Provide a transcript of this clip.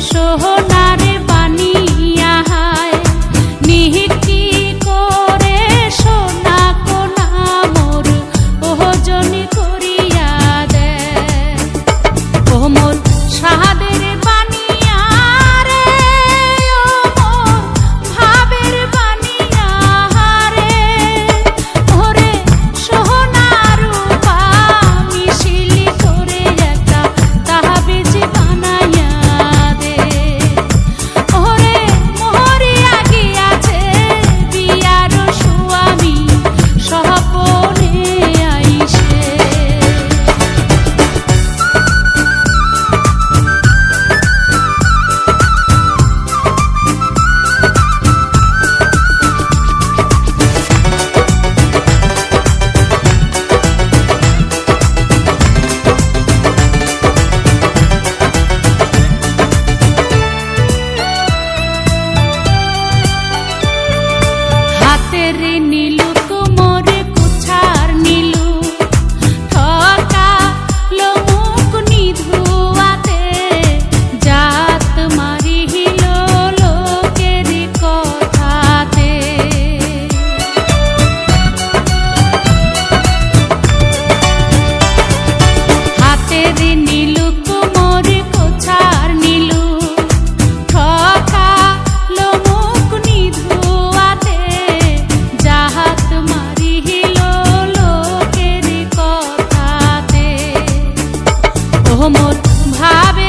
সোনারে বানিয়া হায় নিহিকি করে সোনা কোনা মোর ওজনী করিয়া দে ও মোর সাহাদের বানিয়া রে ও মোর ভাবের বানিয়া রে ওরে সোনা রূপা মিশিলি করে একটা তাহাবিজ বানাইয়া দে ওরে মোহরিয়া গিয়াছে বিয়ার স্বামী স্বপনে আইসে হাতের নীলু কোমর কুছার নীলু ঠকালো মুখ নিধুয়াতে জাত মারিল লোকের কথাতে হাতের নীলু কোমর কুছার নীলু ঠকালো মুখ নিধুয়াতে জাহাত মারিল লোকের কথাতে ও মোর ভাবে